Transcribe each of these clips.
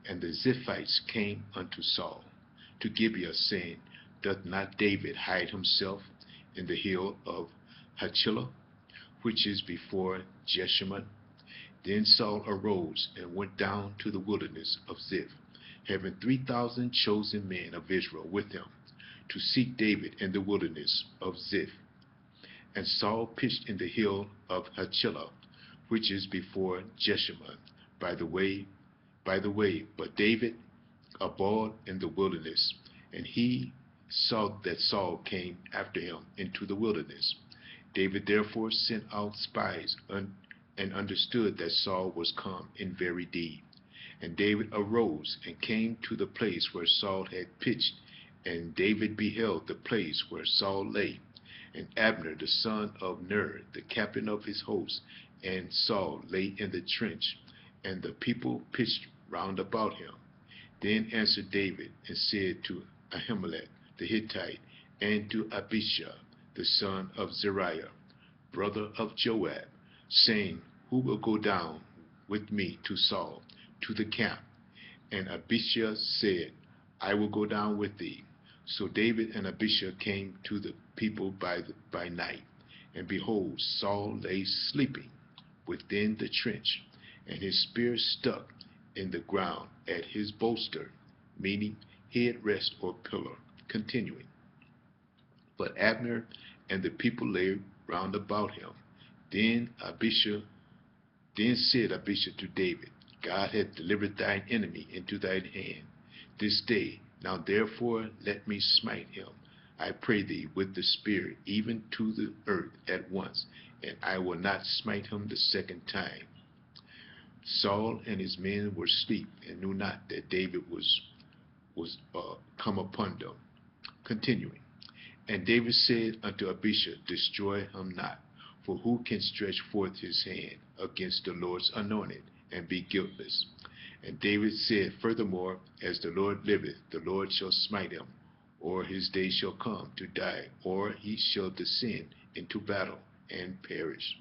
And the Ziphites came unto Saul to Gibeah, saying, Doth not David hide himself in the hill of Hachilah, which is before Jeshimon? Then Saul arose and went down to the wilderness of Ziph, having 3,000 chosen men of Israel with him, to seek David in the wilderness of Ziph. And Saul pitched in the hill of Hachilah, which is before Jeshimon, by the way, but David abode in the wilderness, and he saw that Saul came after him into the wilderness. David therefore sent out spies and understood that Saul was come in very deed. And David arose and came to the place where Saul had pitched, and David beheld the place where Saul lay, and Abner the son of Ner, the captain of his host, and Saul lay in the trench, and the people pitched round about him. Then answered David and said to Ahimelech the Hittite, and to Abishai the son of Zeruiah, brother of Joab, saying, Who will go down with me to Saul, to the camp? And Abishai said, I will go down with thee. So David and Abishai came to the people by night, and behold, Saul lay sleeping within the trench, and his spear stuck in the ground at his bolster, meaning headrest or pillar. Continuing. But Abner and the people lay round about him. Then said Abishai to David, God hath delivered thine enemy into thine hand this day. Now therefore let me smite him, I pray thee, with the spear, even to the earth at once, and I will not smite him the second time. Saul and his men were asleep, and knew not that David was come upon them. Continuing. And David said unto Abishai, Destroy him not, for who can stretch forth his hand against the Lord's anointed, and be guiltless? And David said, Furthermore, as the Lord liveth, the Lord shall smite him, or his day shall come to die, or he shall descend into battle and perish.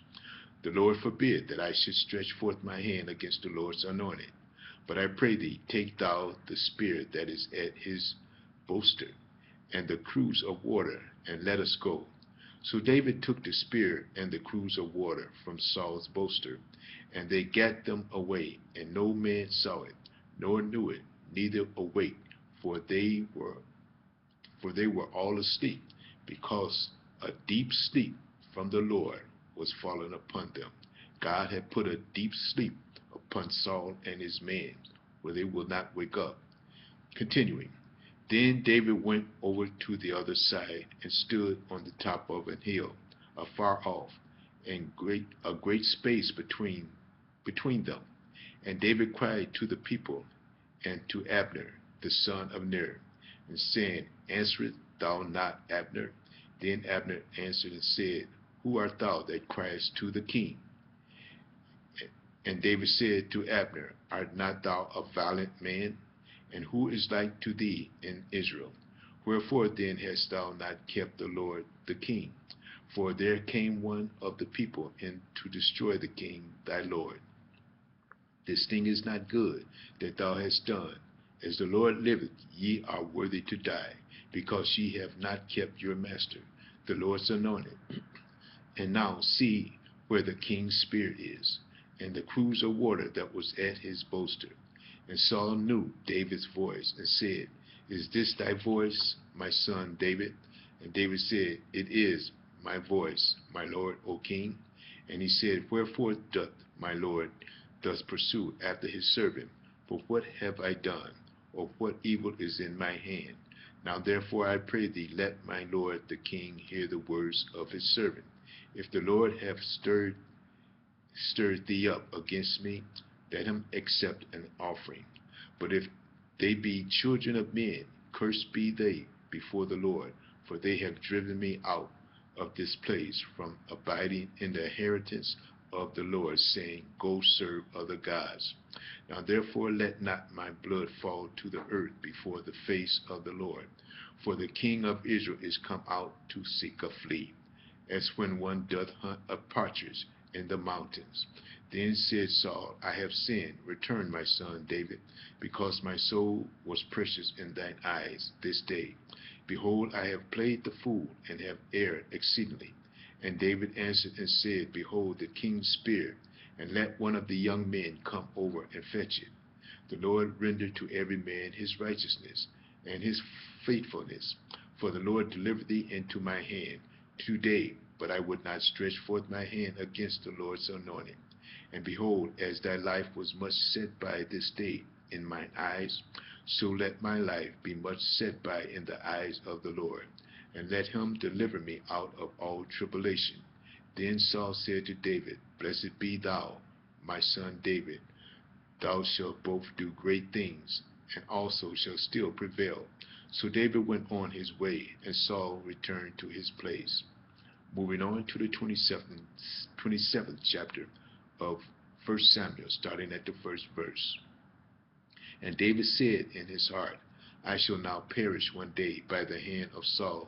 The Lord forbid that I should stretch forth my hand against the Lord's anointed. But I pray thee, take thou the spear that is at his bolster, and the cruse of water, and let us go. So David took the spear and the cruse of water from Saul's bolster, and they gat them away, and no man saw it, nor knew it, neither awake, for they were all asleep, because a deep sleep from the Lord was fallen upon them. God had put a deep sleep upon Saul and his men, where they will not wake up. Continuing. Then David went over to the other side, and stood on the top of an hill, afar off, and a great space between them. And David cried to the people, and to Abner, the son of Ner, and saying, Answerest thou not, Abner? Then Abner answered and said, Who art thou that criest to the king? And David said to Abner, Art not thou a valiant man? And who is like to thee in Israel? Wherefore then hast thou not kept the Lord the king? For there came one of the people in to destroy the king thy Lord. This thing is not good that thou hast done. As the Lord liveth, ye are worthy to die, because ye have not kept your master, the Lord's anointed. And now see where the king's spear is, and the cruse of water that was at his bolster. And Saul knew David's voice, and said, Is this thy voice, my son David? And David said, It is my voice, my lord, O king. And he said, Wherefore doth my lord thus pursue after his servant? For what have I done, or what evil is in my hand? Now therefore I pray thee, let my lord the king hear the words of his servant. If the Lord have stirred thee up against me, let him accept an offering. But if they be children of men, cursed be they before the Lord, for they have driven me out of this place from abiding in the inheritance of the Lord, saying, Go serve other gods. Now therefore let not my blood fall to the earth before the face of the Lord, for the king of Israel is come out to seek a flea, as when one doth hunt a partridge in the mountains. Then said Saul, I have sinned. Return, my son David, because my soul was precious in thine eyes this day. Behold, I have played the fool, and have erred exceedingly. And David answered and said, Behold, the king's spear, and let one of the young men come over and fetch it. The Lord render to every man his righteousness, and his faithfulness. For the Lord delivered thee into my hand today, but I would not stretch forth my hand against the Lord's anointed. And behold, as thy life was much set by this day in mine eyes, so let my life be much set by in the eyes of the Lord, and let him deliver me out of all tribulation. Then Saul said to David, Blessed be thou, my son David. Thou shalt both do great things, and also shalt still prevail. So David went on his way, and Saul returned to his place. Moving on to the 27th chapter of 1 Samuel, starting at the first verse. And David said in his heart, I shall now perish one day by the hand of Saul.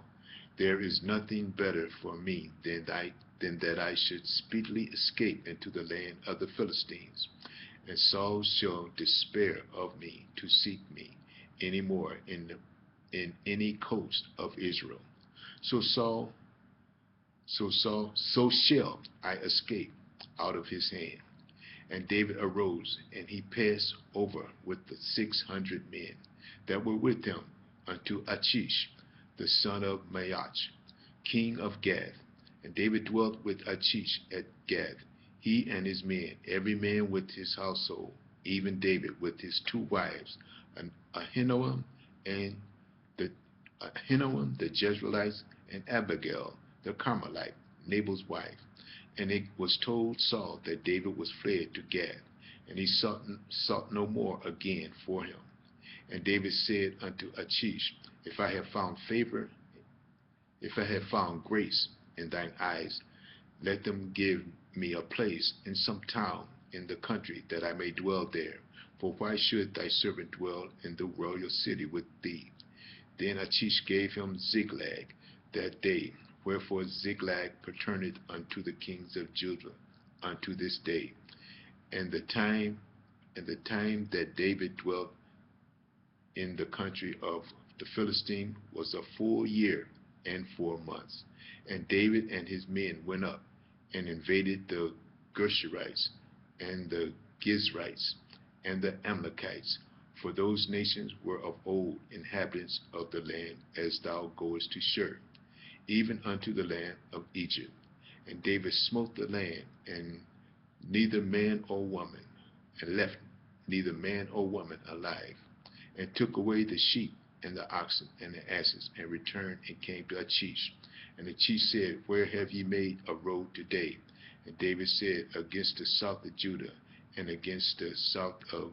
There is nothing better for me than that I should speedily escape into the land of the Philistines. And Saul shall despair of me to seek me any more in any coast of Israel. So shall I escape out of his hand. And David arose, and he passed over with the 600 men that were with him unto Achish, the son of Maach, king of Gath. And David dwelt with Achish at Gath, he and his men, every man with his household, even David with his 2 wives, Ahinoam the Jezreelite, and Abigail the Carmelite, Nabal's wife. And it was told Saul that David was fled to Gath, and he sought no more again for him. And David said unto Achish, If I have found grace in thine eyes, let them give me a place in some town in the country, that I may dwell there. For why should thy servant dwell in the royal city with thee? Then Achish gave him Ziklag that day, wherefore Ziklag pertaineth unto the kings of Judah unto this day. And the time that David dwelt in the country of the Philistine was a full year and 4 months. And David and his men went up and invaded the Geshurites and the Gizrites and the Amalekites, for those nations were of old inhabitants of the land, as thou goest to Shur, even unto the land of Egypt. And David smote the land, and neither man or woman, and left neither man or woman alive, and took away the sheep and the oxen and the asses, and returned and came to Achish. And Achish said, Where have ye made a road today? And David said, Against the south of Judah, and against the south of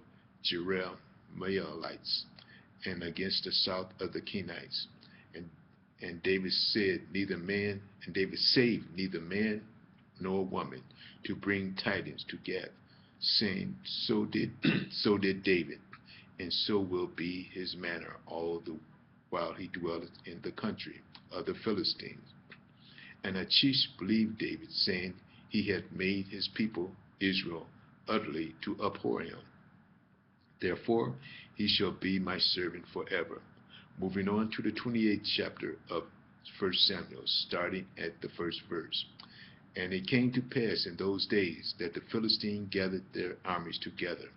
Jerahmeelites, and against the south of the Kenites. And David saved neither man nor woman to bring tidings to Gath, saying, So did David, and so will be his manner all the while he dwelleth in the country of the Philistines. And Achish believed David, saying, He hath made his people Israel utterly to abhor him. Therefore he shall be my servant forever. Moving on to the 28th chapter of 1 Samuel, starting at the first verse. And it came to pass in those days that the Philistines gathered their armies together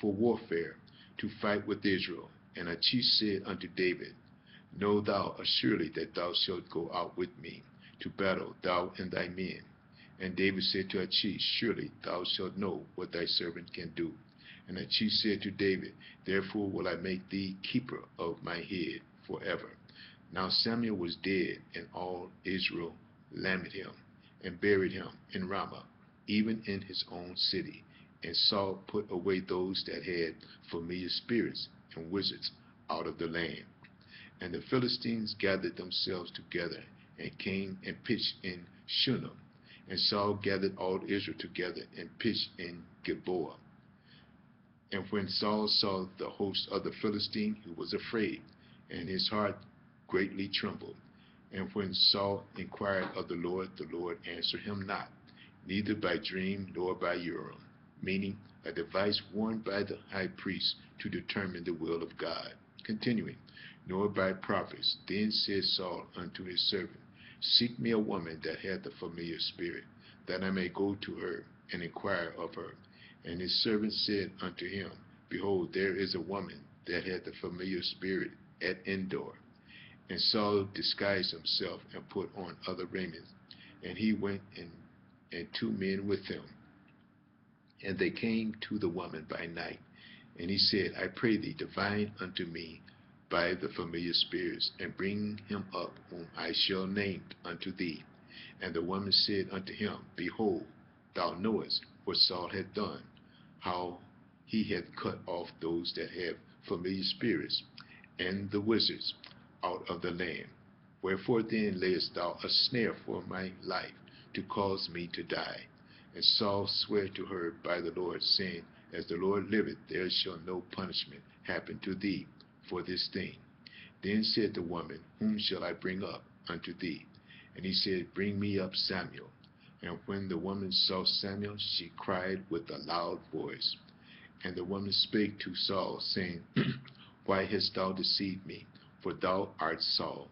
for warfare to fight with Israel. And Achish said unto David, Know thou assuredly that thou shalt go out with me to battle, thou and thy men. And David said to Achish, Surely thou shalt know what thy servant can do. And Achish said to David, Therefore will I make thee keeper of my head forever. Now Samuel was dead, and all Israel lamented him, and buried him in Ramah, even in his own city. And Saul put away those that had familiar spirits and wizards out of the land. And the Philistines gathered themselves together, and came and pitched in Shunem. And Saul gathered all Israel together, and pitched in Gilboa. And when Saul saw the host of the Philistines, he was afraid, and his heart greatly trembled. And when Saul inquired of the Lord answered him not, neither by dream nor by Urim. meaning a device worn by the high priest to determine the will of God. Continuing, nor by prophets. Then said Saul unto his servant, Seek me a woman that hath a familiar spirit, that I may go to her and inquire of her. And his servant said unto him, Behold, there is a woman that hath a familiar spirit at Endor. And Saul disguised himself and put on other raiment. And he went and 2 men with him. And they came to the woman by night. And he said, I pray thee, divine unto me by the familiar spirits, and bring him up whom I shall name unto thee. And the woman said unto him, Behold, thou knowest what Saul hath done, how he hath cut off those that have familiar spirits, and the wizards out of the land. Wherefore then layest thou a snare for my life, to cause me to die? And Saul sware to her by the Lord, saying, As the Lord liveth, there shall no punishment happen to thee for this thing. Then said the woman, Whom shall I bring up unto thee? And he said, Bring me up Samuel. And when the woman saw Samuel, she cried with a loud voice. And the woman spake to Saul, saying, Why hast thou deceived me? For thou art Saul.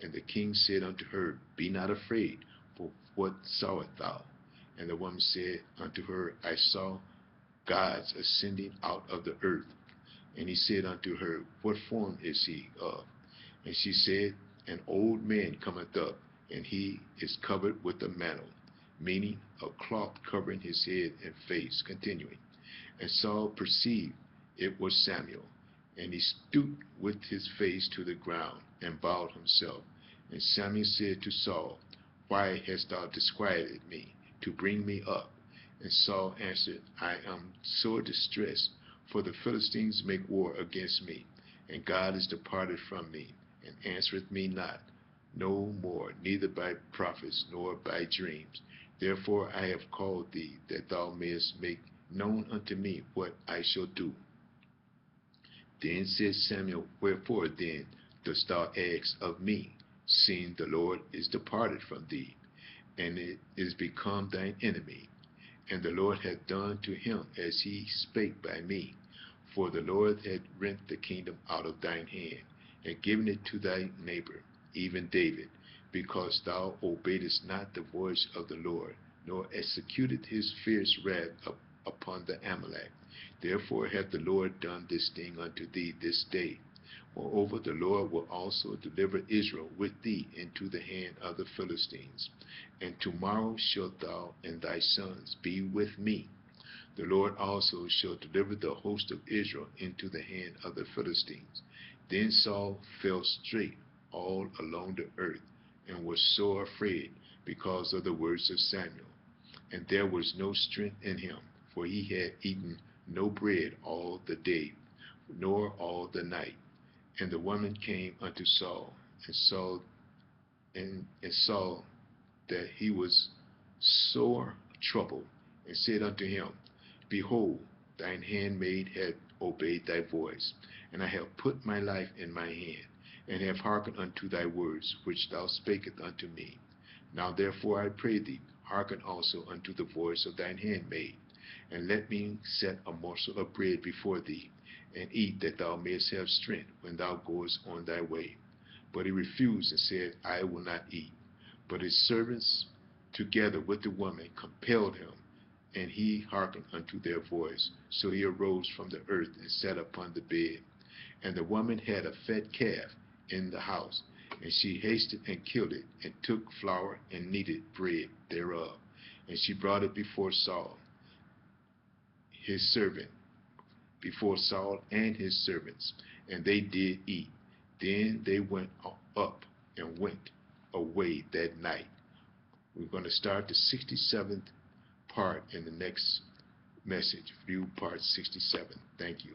And the king said unto her, Be not afraid, for what sawest thou? And the woman said unto her, I saw gods ascending out of the earth. And he said unto her, What form is he of? And she said, An old man cometh up, and he is covered with a mantle, meaning a cloth covering his head and face. Continuing, and Saul perceived it was Samuel, and he stooped with his face to the ground and bowed himself. And Samuel said to Saul, Why hast thou disquieted me to bring me up? And Saul answered, I am sore distressed, for the Philistines make war against me, and God is departed from me, and answereth me not, no more, neither by prophets nor by dreams. Therefore I have called thee, that thou mayest make known unto me what I shall do. Then said Samuel, Wherefore then dost thou ask of me, seeing the Lord is departed from thee, and it is become thine enemy? And the Lord hath done to him as he spake by me. For the Lord hath rent the kingdom out of thine hand, and given it to thy neighbor, even David, because thou obeyedst not the voice of the Lord, nor executed his fierce wrath upon the Amalek. Therefore hath the Lord done this thing unto thee this day. Moreover, the Lord will also deliver Israel with thee into the hand of the Philistines. And tomorrow shalt thou and thy sons be with me. The Lord also shall deliver the host of Israel into the hand of the Philistines. Then Saul fell straight all along the earth, and was sore afraid because of the words of Samuel. And there was no strength in him, for he had eaten no bread all the day, nor all the night. And the woman came unto Saul, and saw that he was sore troubled, and said unto him, Behold, thine handmaid hath obeyed thy voice, and I have put my life in my hand, and have hearkened unto thy words, which thou spakest unto me. Now therefore I pray thee, hearken also unto the voice of thine handmaid, and let me set a morsel of bread before thee, and eat, that thou mayest have strength when thou goest on thy way. But he refused, and said, I will not eat. But his servants, together with the woman, compelled him, and he hearkened unto their voice. So he arose from the earth and sat upon the bed. And the woman had a fat calf in the house, and she hasted and killed it, and took flour and kneaded bread thereof. And she brought it before Saul, his servant, before Saul and his servants, and they did eat. Then they went up and went away that night. We're going to start the 67th part in the next message, view part 67. Thank you.